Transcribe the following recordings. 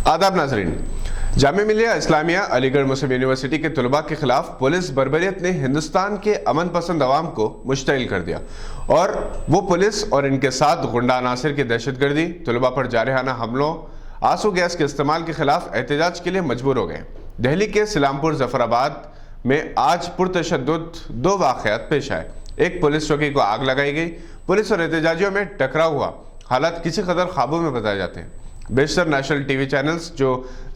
आदाब नाज़रीन, जामिया मिलिया इस्लामिया अलीगढ़ मुस्लिम यूनिवर्सिटी के तलबा के खिलाफ पुलिस बर्बरियत ने हिंदुस्तान के अमन पसंद अवाम को मुश्तइल कर दिया और वो पुलिस और इनके साथ गुंडा अनासिर की दहशतगर्दी, तलबा पर जारहाना हमलों, आंसू गैस के इस्तेमाल के खिलाफ एहतजाज के लिए मजबूर हो गए। दिल्ली के सिलामपुर जफराबाद में आज पुरतशद्दुद दो वाक़यात पेश आए। एक पुलिस चौकी को आग लगाई गई। पुलिस और एहतजाजियों में टकराव हुआ। हालात किसी कदर काबू में बताए जाते हैं। बेशतर नेशनल टीवी चैनल्स जो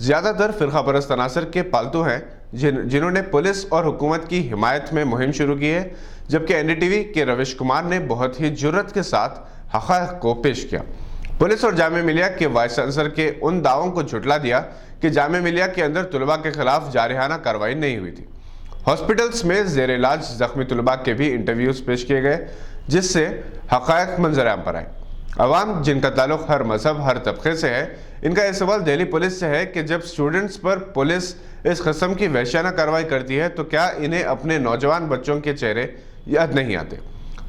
ज़्यादातर फ़िरका परस्त अनासर के पालतू हैं, जिन्होंने पुलिस और हुकूमत की हिमायत में मुहिम शुरू की है, जबकि एनडीटीवी के रविश कुमार ने बहुत ही जुर्रत के साथ हक़ाइक़ को पेश किया। पुलिस और जामिया मिलिया के वाइस चांसलर के उन दावों को झुटला दिया कि जामिया मिलिया के अंदर तलबा के खिलाफ जारहाना कार्रवाई नहीं हुई थी। हॉस्पिटल्स में ज़ेर इलाज ज़ख्मी तलबा के भी इंटरव्यूज़ पेश किए गए, जिससे हक़ाइक़ मंजर आम पर आए। अवाम जिनका ताल्लुक़ हर मजहब, हर तबके से है, इनका यह सवाल दिल्ली पुलिस से है कि जब स्टूडेंट्स पर पुलिस इस किस्म की वहशियाना कार्रवाई करती है तो क्या इन्हें अपने नौजवान बच्चों के चेहरे याद नहीं आते?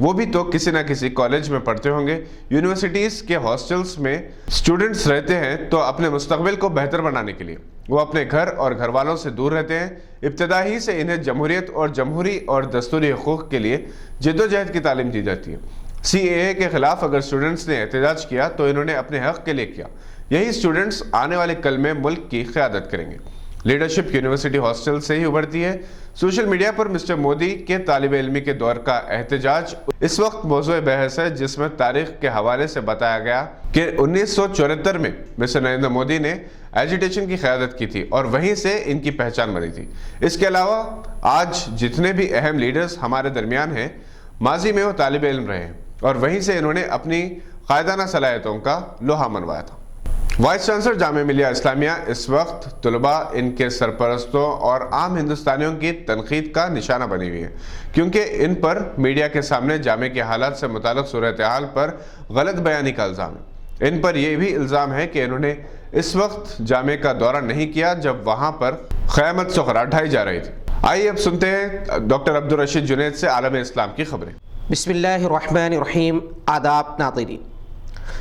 वो भी तो किसी न किसी कॉलेज में पढ़ते होंगे। यूनिवर्सिटीज़ के हॉस्टल्स में स्टूडेंट्स रहते हैं तो अपने मुस्तकबिल को बेहतर बनाने के लिए वो अपने घर और घर वालों से दूर रहते हैं। इब्तदा ही से इन्हें जमहूरियत और जमहूरी और दस्तूरी हुकूक़ के लिए जद्दोजहद की तालीम दी जाती है। CAA के खिलाफ अगर स्टूडेंट्स ने एहतजाज किया तो इन्होंने अपने हक़ के लिए किया। यही स्टूडेंट्स आने वाले कल में मुल्क की क़यादत करेंगे। लीडरशिप यूनिवर्सिटी हॉस्टल से ही उभरती है। सोशल मीडिया पर मिस्टर मोदी के तालिब इल्मी के दौर का एहतजाज इस वक्त मौज़ूए बहस है, जिसमें तारीख के हवाले से बताया गया कि 1974 में मिस्टर नरेंद्र मोदी ने एजिटेशन की क़यादत की थी और वहीं से इनकी पहचान बनी थी। इसके अलावा आज जितने भी अहम लीडर्स हमारे दरमियान हैं, माजी में वो तालिब इल्म रहे हैं और वहीं से इन्होंने अपनी कायदाना सलाहियतों का लोहा मनवाया था। वाइस चांसलर जामिया मिलिया इस्लामिया इस वक्त तलबा, इनके सरपरस्तों और आम हिंदुस्तानियों की तनकीद का निशाना बनी हुई है, क्योंकि इन पर मीडिया के सामने जामे के हालात से मुताल्लिक़ सूरत हाल पर गलत बयानी का इल्ज़ाम है। इन पर यह भी इल्ज़ाम है कि इन्होंने इस वक्त जामे का दौरा नहीं किया जब वहाँ पर क़यामत सुग़रा ढाई जा रही थी। आइए अब सुनते हैं डॉक्टर अब्दुल रशीद जुनैद से आलम इस्लाम की खबरें। बिस्मिल्लाहिर्रहमानिर्रहीम। आदाब नाज़रीन,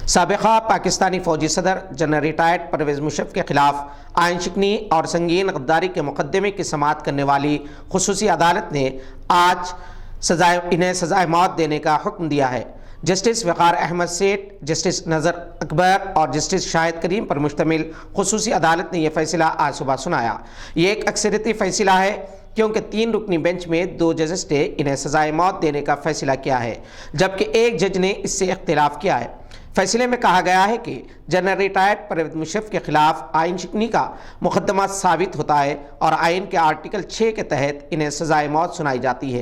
साबिक़ा पाकिस्तानी फ़ौजी सदर जनरल रिटायर्ड परवेज़ मुशर्रफ के ख़िलाफ़ आइन शिकनी और संगीन गद्दारी के मुक़दमे की समाअत करने वाली ख़ुसूसी अदालत ने आज इन्हें सज़ाए मौत देने का हुक्म दिया है। जस्टिस वक़ार अहमद सेठ, जस्टिस नज़र अकबर और जस्टिस शाहिद करीम पर मुश्तमिल ख़ुसूसी अदालत ने यह फ़ैसला आज सुबह सुनाया। ये एक अक्सरियती फ़ैसला है क्योंकि 3 रुकनी बेंच में 2 जजेस ने इन्हें सज़ाए मौत देने का फ़ैसला किया है, जबकि एक जज ने इससे इख्तिलाफ़ किया है। फैसले में कहा गया है कि जनरल रिटायर्ड परवेज़ मुशर्रफ के खिलाफ आइन शिकनी का मुकदमा साबित होता है और आइन के आर्टिकल 6 के तहत इन्हें सज़ाए मौत सुनाई जाती है।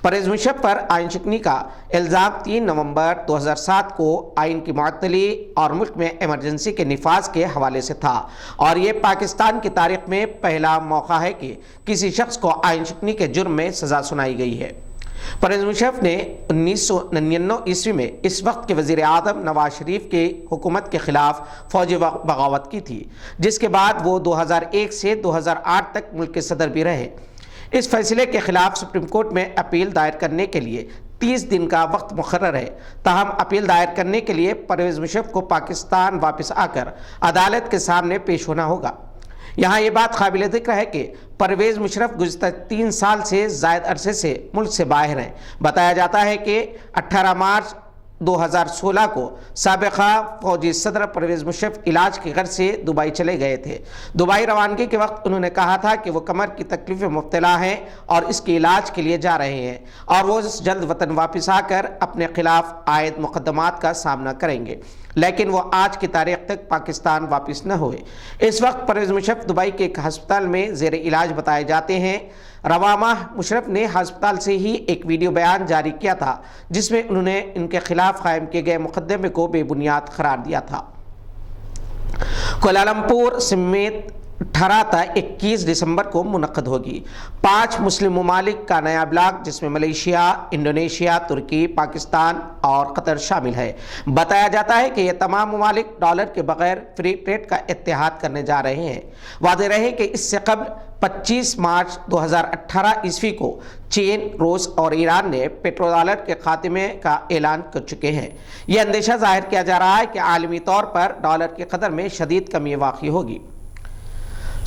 परवेज़ मुशर्रफ पर आइन शिकनी का इल्ज़ाम 3 नवंबर 2007 को आइन की मुअत्तली और मुल्क में इमरजेंसी के निफाज के हवाले से था और ये पाकिस्तान की तारीख में पहला मौका है कि किसी शख्स को आइन शिकनी के जुर्म में सज़ा सुनाई गई है। परवेज़ मुशर्रफ ने 1999 ईस्वी में इस वक्त के वज़ीर आज़म नवाज शरीफ की हुकूमत के ख़िलाफ़ फ़ौजी बगावत की थी, जिसके बाद वो 2001 से 2008 तक मुल्क के सदर भी रहे। इस फैसले के ख़िलाफ़ सुप्रीम कोर्ट में अपील दायर करने के लिए 30 दिन का वक्त मुकर्रर है। ताहम अपील दायर करने के लिए परवेज़ मुशर्रफ को पाकिस्तान वापस आकर अदालत के सामने पेश होना होगा। यहाँ ये बात काबिल ज़िक्र है कि परवेज़ मुशर्रफ गुज़िश्ता 3 साल से ज़ायद अरसे से मुल्क से बाहर हैं। बताया जाता है कि 18 मार्च 2016 को साबिक़ा फ़ौजी सदर परवेज़ मुशर्रफ इलाज की गर्ज से दुबई चले गए थे। दुबई रवानगी के वक्त उन्होंने कहा था कि वो कमर की तकलीफ़ में मुब्तला हैं और इसके इलाज के लिए जा रहे हैं और वो जल्द वतन वापस आकर अपने ख़िलाफ़ आयद मुक़दमात का सामना करेंगे, लेकिन वो आज की तारीख तक पाकिस्तान वापस न हुए। इस वक्त परवेज़ मुशर्रफ दुबई के एक हस्पताल में ज़ेर इलाज बताए जाते हैं। रवा माह मुशर्रफ ने हस्पताल से ही एक वीडियो बयान जारी किया था, जिसमें उन्होंने इनके खिलाफ कायम किए गए मुकदमे को बेबुनियाद करार दिया था। कोलालमपुर समेत 18 था 21 दिसंबर को मुनक्कद होगी। 5 मुस्लिम ममालिक का नया ब्लॉक, जिसमें मलेशिया, इंडोनेशिया, तुर्की, पाकिस्तान और कतर शामिल है। बताया जाता है कि ये तमाम ममालिक डॉलर के बगैर फ्री ट्रेड का इत्तेहाद करने जा रहे हैं। वादे रहे कि इससे कबल 25 मार्च 2018 ईस्वी को चीन, रूस और ईरान ने पेट्रो डॉलर के खात्मे का ऐलान कर चुके हैं। यह अंदेशा जाहिर किया जा रहा है कि आलमी तौर पर डॉलर की कदर में शदीद कमी वाक़ई होगी।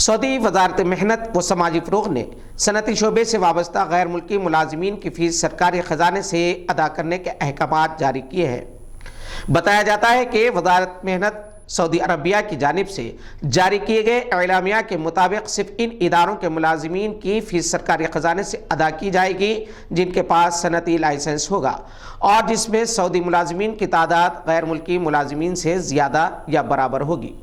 सऊदी वजारत मेहनत व समाजी फ़रोग़ ने सनती शोबे से वाबस्ता गैर मुल्की मुलाजिमीन की फ़ीस सरकारी ख़जाने से अदा करने के अहकामात जारी किए हैं। बताया जाता है कि वजारत मेहनत सऊदी अरबिया की जानिब से जारी किए गए एलामिया के मुताबिक सिर्फ इन इदारों के मुलाजिमीन की फ़ीस सरकारी ख़जाने से अदा की जाएगी जिनके पास सनती लाइसेंस होगा और जिसमें सऊदी मुलाजिमीन की तादाद गैर मुल्की मुलाजिमीन से ज़्यादा या बराबर होगी।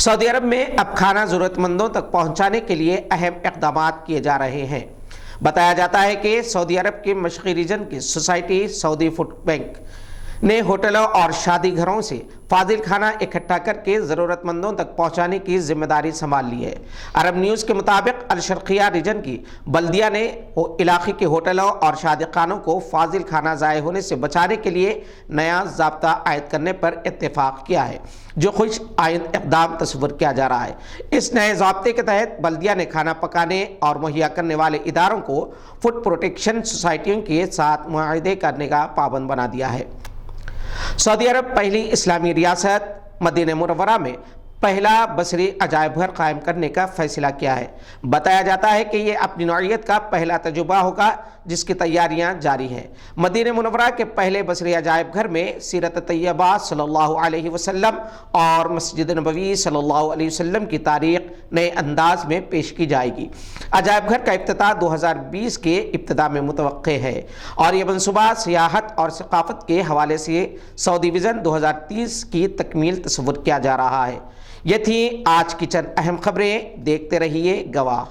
सऊदी अरब में अब खाना ज़रूरतमंदों तक पहुँचाने के लिए अहम इक़दाम किए जा रहे हैं। बताया जाता है कि सऊदी अरब के मशरक़ी रीजन की सोसाइटी सऊदी फूड बैंक ने होटलों और शादी घरों से फाजिल खाना इकट्ठा करके ज़रूरतमंदों तक पहुंचाने की जिम्मेदारी संभाल ली है। अरब न्यूज़ के मुताबिक अल-शर्क़िया रीजन की बल्दिया ने इलाक़े के होटलों और शादी खानों को फाजिल खाना ज़ाय होने से बचाने के लिए नया ज़ाब्ता आयद करने पर इत्तेफाक किया है, जो खुश आइंद इक़दाम तस्वुर किया जा रहा है। इस नए ज़ाब्ते के तहत बल्दिया ने खाना पकाने और मुहैया करने वाले इदारों को फूड प्रोटेक्शन सोसाइटियों के साथ मुआहदे करने का पाबंद बना दिया है। सऊदी अरब पहली इस्लामी रियासत मदीना मुनव्वरा में पहला बसरी अजायब घर कायम करने का फैसला किया है। बताया जाता है कि ये अपनी नौइयत का पहला तजुर्बा होगा जिसकी तैयारियां जारी हैं। मदीना मुनव्वरा के पहले बसरी अजायब घर में सीरत तैयबा सल्लल्लाहु अलैहि वसल्लम और मस्जिद नबवी सल्लल्लाहु अलैहि वसल्लम की तारीख नए अंदाज में पेश की जाएगी। अजायब घर का इफ्तिताह 2020 के इब्तिदा में मुतवक्के है और ये मनसूबा सियाहत और सकाफत के हवाले से सऊदी विज़न 2030 की तकमील तस्वुर किया जा रहा है। ये थी आज की चंद अहम खबरें। देखते रहिए गवाह।